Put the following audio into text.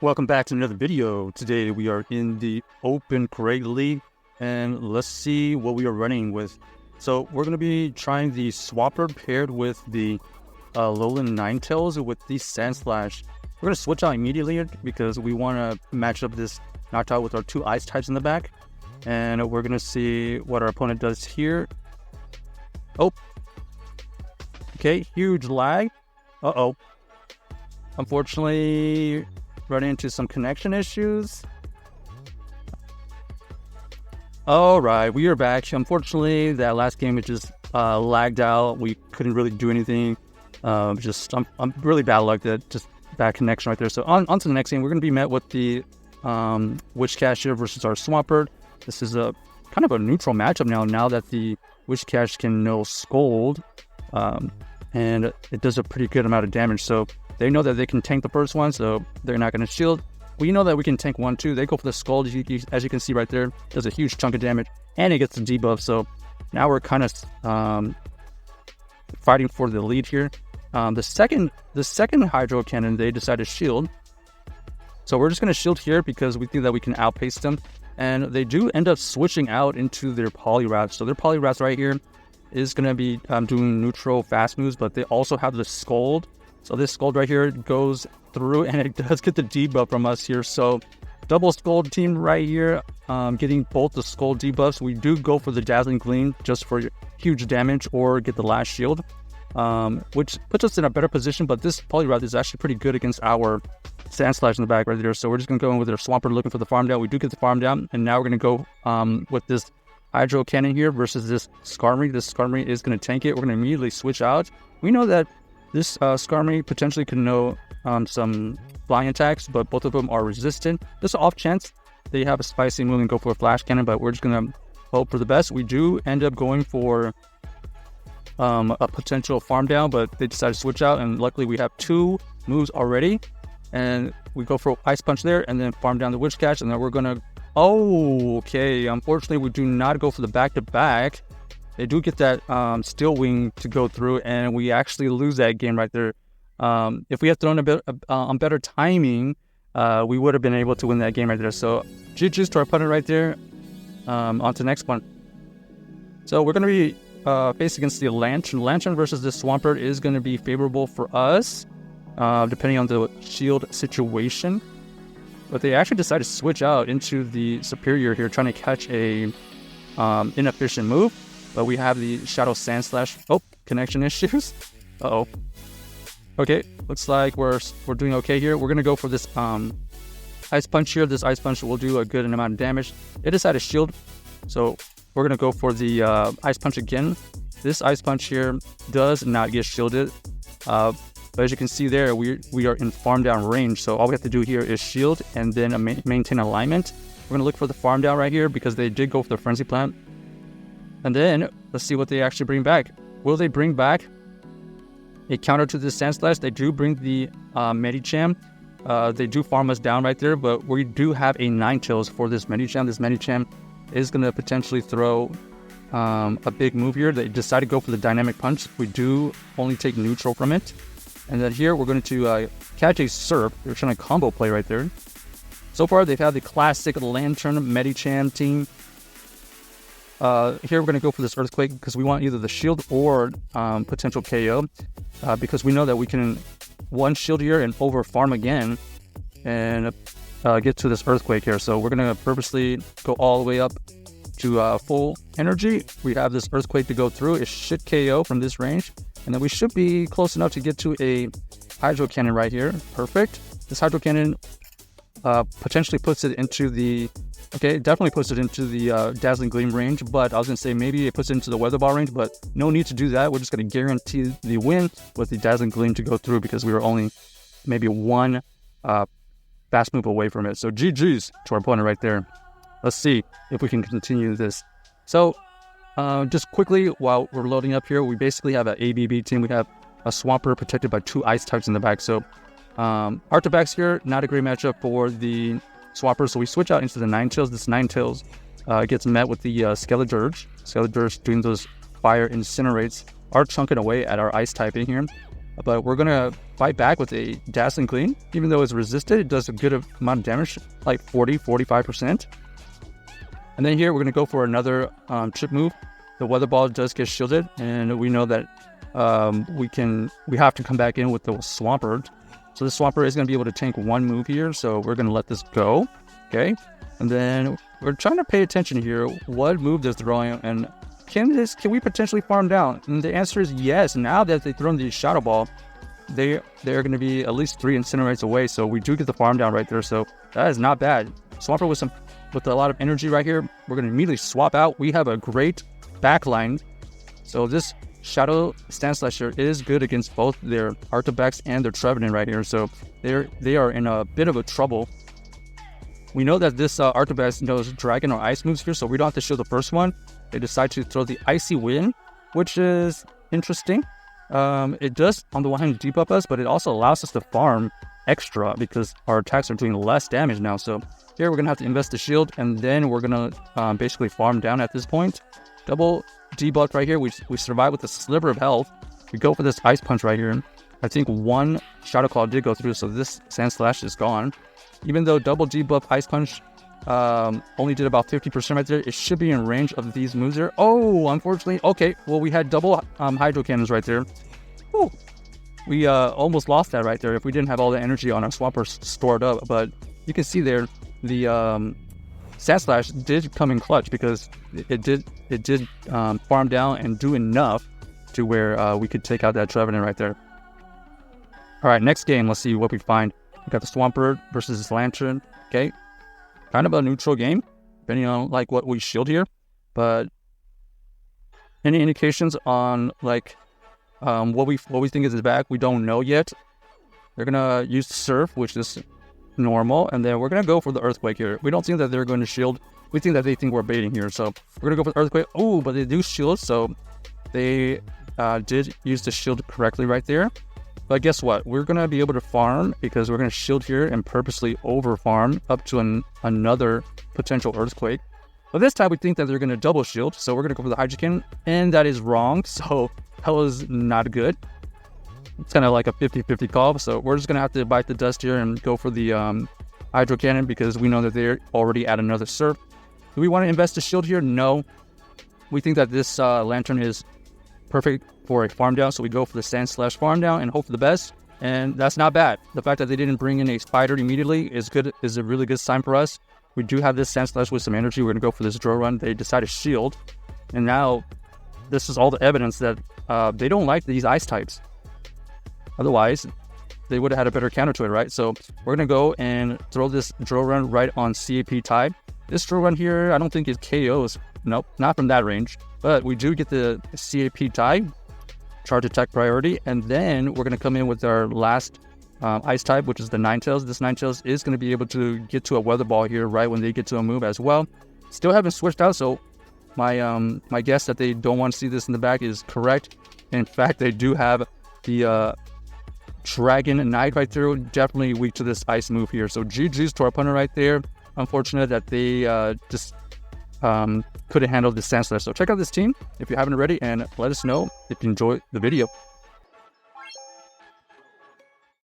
Welcome back to another video. Today we are in the Open Crate League, and let's see what we are running with. So we're going to be trying the Swampert paired with the Swampert Ninetales with the Sandslash. We're going to switch out immediately because we want to match up this Noctowl with our two ice types in the back. And we're going to see what our opponent does here. Oh. Okay, huge lag. Uh-oh. Unfortunately, running into some connection issues. Alright, we are back. Unfortunately, that last game it just lagged out. We couldn't really do anything. I'm really bad luck, that just bad connection right there. So on to the next game, we're going to be met with the Witch Cashier versus our Swampert. This is a kind of a neutral matchup now that the Witch Cash can no Scold. And it does a pretty good amount of damage. So they know that they can tank the first one, so they're not going to shield. We know that we can tank one too. They go for the Scold, as you can see right there. Does a huge chunk of damage, and it gets the debuff. So now we're kind of fighting for the lead here. The second Hydro Cannon, they decide to shield. So we're just going to shield here because we think that we can outpace them. And they do end up switching out into their Poliwrath. So their Poliwrath right here is going to be doing neutral fast moves, but they also have the Scold. So this Scold right here goes through, and it does get the debuff from us here. So double Scold team right here, getting both the Scold debuffs. We do go for the Dazzling Gleam just for huge damage or get the last shield, which puts us in a better position. But this Poliwrath is actually pretty good against our Sandslash in the back right there. So we're just going to go in with our Swampert looking for the farm down. We do get the farm down, and now we're going to go with this Hydro Cannon here versus this Skarmory. This Skarmory is going to tank it. We're going to immediately switch out. We know that this Skarmory potentially can know some flying attacks, but both of them are resistant. Just off chance they have a spicy move and go for a Flash Cannon, but we're just going to hope for the best. We do end up going for a potential farm down, but they decide to switch out, and luckily we have two moves already. And we go for Ice Punch there, and then farm down the Witch Cache, and then we're going to... Oh, okay. Unfortunately, we do not go for the back-to-back. They do get that Steel Wing to go through, and we actually lose that game right there. If we had thrown a bit on better timing, we would have been able to win that game right there. So GG's to our opponent right there. On to the next one. So we're going to be faced against the Lantern. Lantern versus this Swampert is going to be favorable for us, depending on the shield situation. But they actually decided to switch out into the Superior here, trying to catch a inefficient move. But we have the Shadow Sandslash. Oh, connection issues. Uh-oh. Okay, looks like we're doing okay here. We're going to go for this Ice Punch here. This Ice Punch will do a good amount of damage. They decided to shield, so we're going to go for the Ice Punch again. This Ice Punch here does not get shielded. But as you can see there, we are in farm down range. So all we have to do here is shield and then maintain alignment. We're going to look for the farm down right here because they did go for the Frenzy Plant. And then let's see what they actually bring back. Will they bring back a counter to this Sandslash? They do bring the Medicham. They do farm us down right there, but we do have a Ninetales for this Medicham. This Medicham is going to potentially throw a big move here. They decide to go for the Dynamic Punch. We do only take neutral from it. And then here we're going to catch a Surf. They're trying to combo play right there. So far they've had the classic Lantern Medicham team. Here we're going to go for this Earthquake because we want either the shield or potential KO, because we know that we can one shield here and over farm again and get to this Earthquake here. So we're going to purposely go all the way up to full energy. We have this Earthquake to go through. It should KO from this range, and then we should be close enough to get to a Hydro Cannon right here. Perfect. This Hydro Cannon potentially puts it into the... Okay, it definitely puts it into the Dazzling Gleam range, but I was going to say maybe it puts it into the Weather Ball range, but no need to do that. We're just going to guarantee the win with the Dazzling Gleam to go through because we were only maybe one fast move away from it. So GG's to our opponent right there. Let's see if we can continue this. So just quickly, while we're loading up here, we basically have an ABB team. We have a Swampert protected by two Ice types in the back. So Artifacts here, not a great matchup for the Swampert, so we switch out into the Ninetales. This Ninetales gets met with the Skeledirge. Skeledirge doing those fire incinerates are chunking away at our ice type in here. but we're going to fight back with a Dazzling Gleam. Even though it's resisted, it does a good amount of damage, like 40-45%. And then here, we're going to go for another chip move. The Weather Ball does get shielded, and we know that we have to come back in with the Swampert. So the Swampert is going to be able to tank one move here, so we're going to let this go. Okay, and then we're trying to pay attention here. What move does throw in, and can we potentially farm down? And the answer is yes. Now that they've thrown the Shadow Ball, they're going to be at least 3 Incinerates away, so we do get the farm down right there. So that is not bad. Swampert with a lot of energy right here. We're going to immediately swap out. We have a great backline. So this Shadow Sandslash is good against both their Artifact and their Trevenant right here. So they are in a bit of a trouble. We know that this Artifact knows Dragon or Ice moves here, so we don't have to show the first one. They decide to throw the Icy Wind, which is interesting. It does, on the one hand, debuff us, but it also allows us to farm extra because our attacks are doing less damage now. So here we're going to have to invest the shield, and then we're going to basically farm down at this point. Double debuff right here. We survive with a sliver of health. We go for this Ice Punch right here. I think one Shadow Claw did go through, so this Sandslash is gone. Even though double debuff Ice Punch only did about 50% right there, it should be in range of these moves there. Oh, unfortunately. Okay, well, we had double Hydro Cannons right there. Whew. We almost lost that right there if we didn't have all the energy on our Swampert stored up. But you can see there, the Sandslash did come in clutch because it did farm down and do enough to where we could take out that Trevenant right there. All right, next game, let's see what we find. We got the Swampert versus this Lantern. Okay, kind of a neutral game, depending on like what we shield here. But any indications on like what we think is his back, we don't know yet. They're gonna use Surf, which is normal, and then we're gonna go for the Earthquake here. We don't think that they're going to shield. We think that they think we're baiting here, so we're gonna go for the Earthquake. Oh, but they do shield, so they did use the shield correctly right there. But guess what? We're going to be able to farm because we're going to shield here and purposely over farm up to another potential Earthquake. But this time we think that they're going to double shield, so we're going to go for the Hydro Cannon, and that is wrong, so that was not good. It's kind of like a 50-50 call, so we're just going to have to bite the dust here and go for the Hydro Cannon because we know that they're already at another Surf. Do we want to invest a shield here? No. We think that this Lantern is perfect for a farm down, so we go for the Sandslash farm down and hope for the best, and that's not bad. The fact that they didn't bring in a Spider immediately is a really good sign for us. We do have this Sandslash with some energy. We're going to go for this draw run. They decide to shield, and now this is all the evidence that they don't like these ice types. Otherwise, they would have had a better counter to it, right? So we're going to go and throw this draw run right on CAP type. This draw run here, I don't think it KOs. Nope, not from that range. But we do get the CAP tie, charge attack priority, and then we're going to come in with our last ice type, which is the Ninetales. This Ninetales is going to be able to get to a Weather Ball here right when they get to a move as well. Still haven't switched out, so my guess that they don't want to see this in the back is correct. In fact, they do have the Dragon Knight right there, definitely weak to this ice move here. So GG's to our opponent right there. Unfortunate that they just couldn't handle the Sandslash. So check out this team if you haven't already, and let us know if you enjoyed the video.